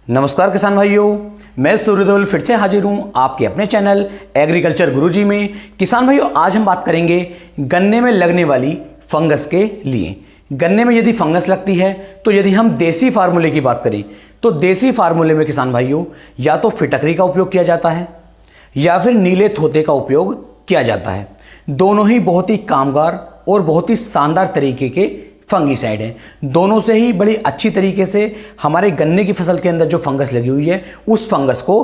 नमस्कार किसान भाइयों, मैं सूर्यदेव फिर से हाजिर हूं आपके अपने चैनल एग्रीकल्चर गुरुजी में। किसान भाइयों, आज हम बात करेंगे गन्ने में लगने वाली फंगस के लिए। गन्ने में यदि फंगस लगती है तो यदि हम देसी फार्मूले की बात करें तो देसी फार्मूले में किसान भाइयों या तो फिटकरी का उपयोग किया जाता है या फिर नीले थोते का उपयोग किया जाता है। दोनों ही बहुत ही कामगार और बहुत ही शानदार तरीके के फंगीसाइड हैं। दोनों से ही बड़ी अच्छी तरीके से हमारे गन्ने की फसल के अंदर जो फंगस लगी हुई है उस फंगस को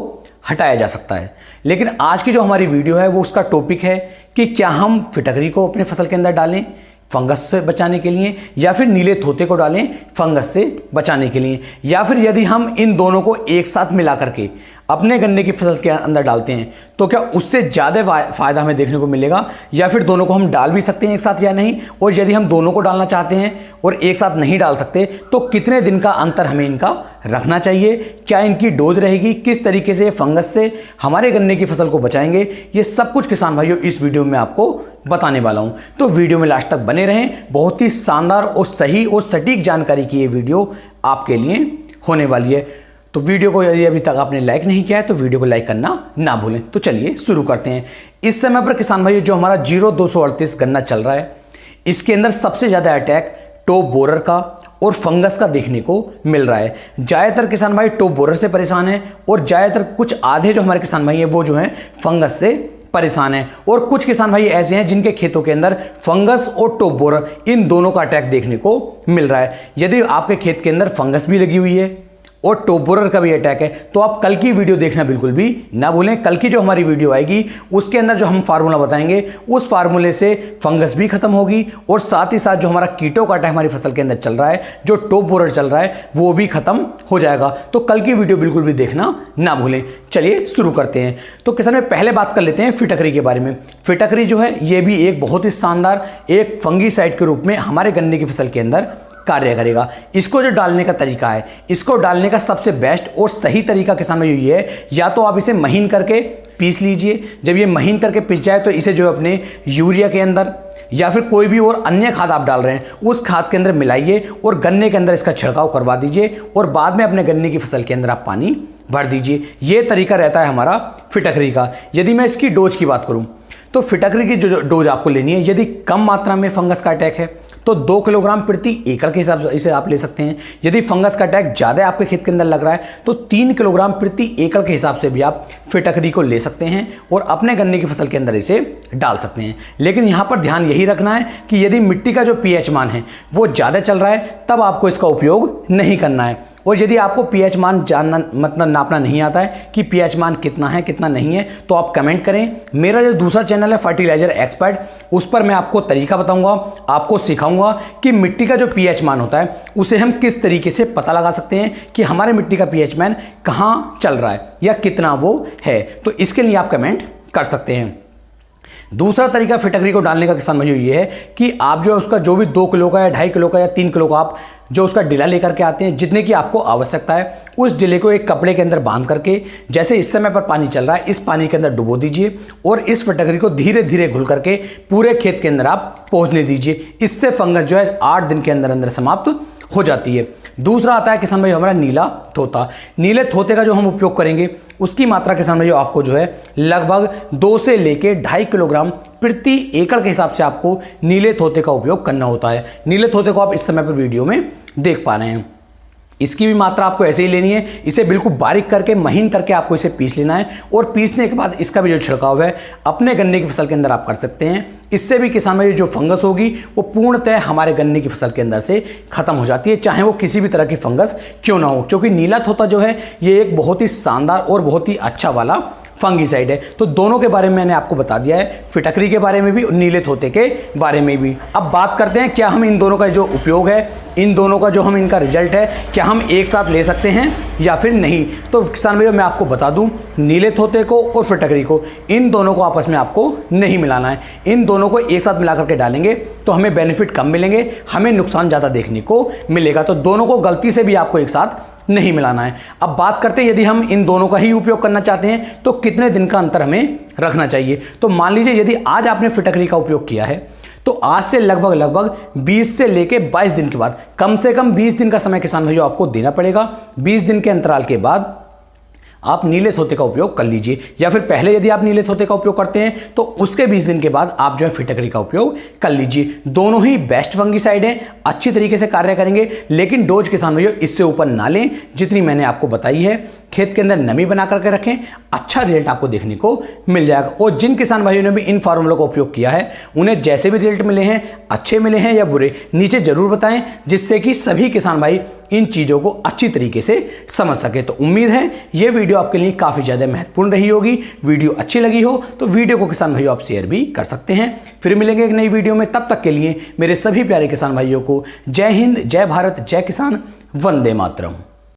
हटाया जा सकता है। लेकिन आज की जो हमारी वीडियो है वो उसका टॉपिक है कि क्या हम फिटकरी को अपने फसल के अंदर डालें फंगस से बचाने के लिए या फिर नीले थोते को डालें फंगस से बचाने के लिए, या फिर यदि हम इन दोनों को एक साथ मिला करके अपने गन्ने की फसल के अंदर डालते हैं तो क्या उससे ज़्यादा फायदा हमें देखने को मिलेगा, या फिर दोनों को हम डाल भी सकते हैं एक साथ या नहीं। और यदि हम दोनों को डालना चाहते हैं और एक साथ नहीं डाल सकते तो कितने दिन का अंतर हमें इनका रखना चाहिए, क्या इनकी डोज रहेगी, किस तरीके से फंगस से हमारे गन्ने की फसल को बचाएंगे, ये सब कुछ किसान भाइयों इस वीडियो में आपको बताने वाला हूं। तो वीडियो में लास्ट तक बने रहें। बहुत ही शानदार और सही और सटीक जानकारी की ये वीडियो आपके लिए होने वाली है। तो वीडियो को यदि अभी तक आपने लाइक नहीं किया है तो वीडियो को लाइक करना ना भूलें। तो चलिए शुरू करते हैं। इस समय पर किसान भाइयों जो हमारा 0238 गन्ना चल रहा है इसके अंदर सबसे ज्यादा अटैक टॉप बोरर का और फंगस का देखने को मिल रहा है। ज्यादातर किसान भाई टॉप बोरर से परेशान है और ज्यादातर कुछ आधे जो हमारे किसान भाई है वो जो है फंगस से परेशान है, और कुछ किसान भाई ऐसे हैं जिनके खेतों के अंदर फंगस और टॉप बोरर इन दोनों का अटैक देखने को मिल रहा है। यदि आपके खेत के अंदर फंगस भी लगी हुई है और टॉप बोरर का भी अटैक है तो आप कल की वीडियो देखना बिल्कुल भी ना भूलें। कल की जो हमारी वीडियो आएगी उसके अंदर जो हम फार्मूला बताएंगे उस फार्मूले से फंगस भी खत्म होगी और साथ ही साथ जो हमारा कीटों का अटैक हमारी फसल के अंदर चल रहा है, जो टॉप बोरर चल रहा है, वो भी खत्म हो जाएगा। तो कल की वीडियो बिल्कुल भी देखना ना भूलें। चलिए शुरू करते हैं। तो किसान में पहले बात कर लेते हैं फिटकरी के बारे में। फिटकरी जो है ये भी एक बहुत ही शानदार एक फंगीसाइड के रूप में हमारे गन्ने की फसल के अंदर कार्य करेगा। इसको जो डालने का तरीका है, इसको डालने का सबसे बेस्ट और सही तरीका किसान में ये है, या तो आप इसे महीन करके पीस लीजिए। जब ये महीन करके पीस जाए तो इसे जो अपने यूरिया के अंदर या फिर कोई भी और अन्य खाद आप डाल रहे हैं उस खाद के अंदर मिलाइए और गन्ने के अंदर इसका छिड़काव करवा दीजिए और बाद में अपने गन्ने की फसल के अंदर आप पानी भर दीजिए। ये तरीका रहता है हमारा फिटकरी का। यदि मैं इसकी डोज की बात करूं तो फिटकरी की जो डोज आपको लेनी है, यदि कम मात्रा में फंगस का अटैक है तो 2 किलोग्राम प्रति एकड़ के हिसाब से इसे आप ले सकते हैं। यदि फंगस का अटैक ज़्यादा आपके खेत के अंदर लग रहा है तो 3 किलोग्राम प्रति एकड़ के हिसाब से भी आप फिटकरी को ले सकते हैं और अपने गन्ने की फसल के अंदर इसे डाल सकते हैं। लेकिन यहाँ पर ध्यान यही रखना है कि यदि मिट्टी का जो pH मान है वो ज़्यादा चल रहा है तब आपको इसका उपयोग नहीं करना है। और यदि आपको pH मान जानना मतलब नापना नहीं आता है कि pH मान कितना है कितना नहीं है तो आप कमेंट करें। मेरा जो दूसरा चैनल है फर्टिलाइजर एक्सपर्ट, उस पर मैं आपको तरीका बताऊंगा, आपको सिखाऊंगा कि मिट्टी का जो pH मान होता है उसे हम किस तरीके से पता लगा सकते हैं कि हमारे मिट्टी का pH मान कहाँ चल रहा है या कितना वो है। तो इसके लिए आप कमेंट कर सकते हैं। दूसरा तरीका फिटकरी को डालने का किसान भाइयों ये है कि आप जो है उसका जो भी 2 किलो का या 2.5 किलो का या 3 किलो का आप जो उसका डिला लेकर के आते हैं, जितने की आपको आवश्यकता है उस डिले को एक कपड़े के अंदर बांध करके, जैसे इस समय पर पानी चल रहा है इस पानी के अंदर डुबो दीजिए और इस फिटकरी को धीरे धीरे घुल करके पूरे खेत के अंदर आप पहुंचने दीजिए। इससे फंगस जो है 8 दिन के अंदर अंदर समाप्त हो जाती है। दूसरा आता है किसान भाई हमारा नीला थोता। नीले थोते का जो हम उपयोग करेंगे उसकी मात्रा किसान भाई आपको जो है लगभग 2 से लेके 2.5 किलोग्राम प्रति एकड़ के हिसाब से आपको नीले थोते का उपयोग करना होता है। नीले थोते को आप इस समय पर वीडियो में देख पा रहे हैं। इसकी भी मात्रा आपको ऐसे ही लेनी है। इसे बिल्कुल बारीक करके महीन करके आपको इसे पीस लेना है और पीसने के बाद इसका भी जो छिड़काव है अपने गन्ने की फसल के अंदर आप कर सकते हैं। इससे भी किसान में जो फंगस होगी वो पूर्णतः हमारे गन्ने की फसल के अंदर से खत्म हो जाती है, चाहे वो किसी भी तरह की फंगस क्यों ना हो, क्योंकि नीला थोता जो है ये एक बहुत ही शानदार और बहुत ही अच्छा वाला फंगीसाइड है। तो दोनों के बारे में मैंने आपको बता दिया है, फिटकरी के बारे में भी और नीले थोते के बारे में भी। अब बात करते हैं क्या हम इन दोनों का जो उपयोग है, इन दोनों का जो हम इनका रिजल्ट है, क्या हम एक साथ ले सकते हैं या फिर नहीं। तो किसान भाइयों मैं आपको बता दूं, नीले थोते को और फिटकरी को इन दोनों को आपस में आपको नहीं मिलाना है। इन दोनों को एक साथ मिला करके डालेंगे तो हमें बेनिफिट कम मिलेंगे, हमें नुकसान ज़्यादा देखने को मिलेगा। तो दोनों को गलती से भी आपको एक साथ नहीं मिलाना है। अब बात करते हैं यदि हम इन दोनों का ही उपयोग करना चाहते हैं तो कितने दिन का अंतर हमें रखना चाहिए। तो मान लीजिए यदि आज आपने फिटकरी का उपयोग किया है तो आज से लगभग 20 से लेके 22 दिन के बाद, कम से कम 20 दिन का समय किसान भाइयों आपको देना पड़ेगा। 20 दिन के अंतराल के बाद आप नीले थोते का उपयोग कर लीजिए, या फिर पहले यदि आप नीले थोते का उपयोग करते हैं तो उसके 20 दिन के बाद आप जो है फिटकरी का उपयोग कर लीजिए। दोनों ही बेस्ट फंगिसाइड हैं, अच्छी तरीके से कार्य करेंगे, लेकिन डोज किसान भाइयों इससे ऊपर ना लें जितनी मैंने आपको बताई है। खेत के अंदर नमी बना करके रखें, अच्छा रिजल्ट आपको देखने को मिल जाएगा। और जिन किसान भाइयों ने भी इन फार्मूलों का उपयोग किया है उन्हें जैसे भी रिजल्ट मिले हैं, अच्छे मिले हैं या बुरे, नीचे जरूर बताएं, जिससे कि सभी किसान भाई इन चीजों को अच्छी तरीके से समझ सके। तो उम्मीद है यह वीडियो आपके लिए काफी ज्यादा महत्वपूर्ण रही होगी। वीडियो अच्छी लगी हो तो वीडियो को किसान भाइयों आप शेयर भी कर सकते हैं। फिर मिलेंगे एक नई वीडियो में, तब तक के लिए मेरे सभी प्यारे किसान भाइयों को जय हिंद, जय भारत, जय किसान, वंदे मातरम।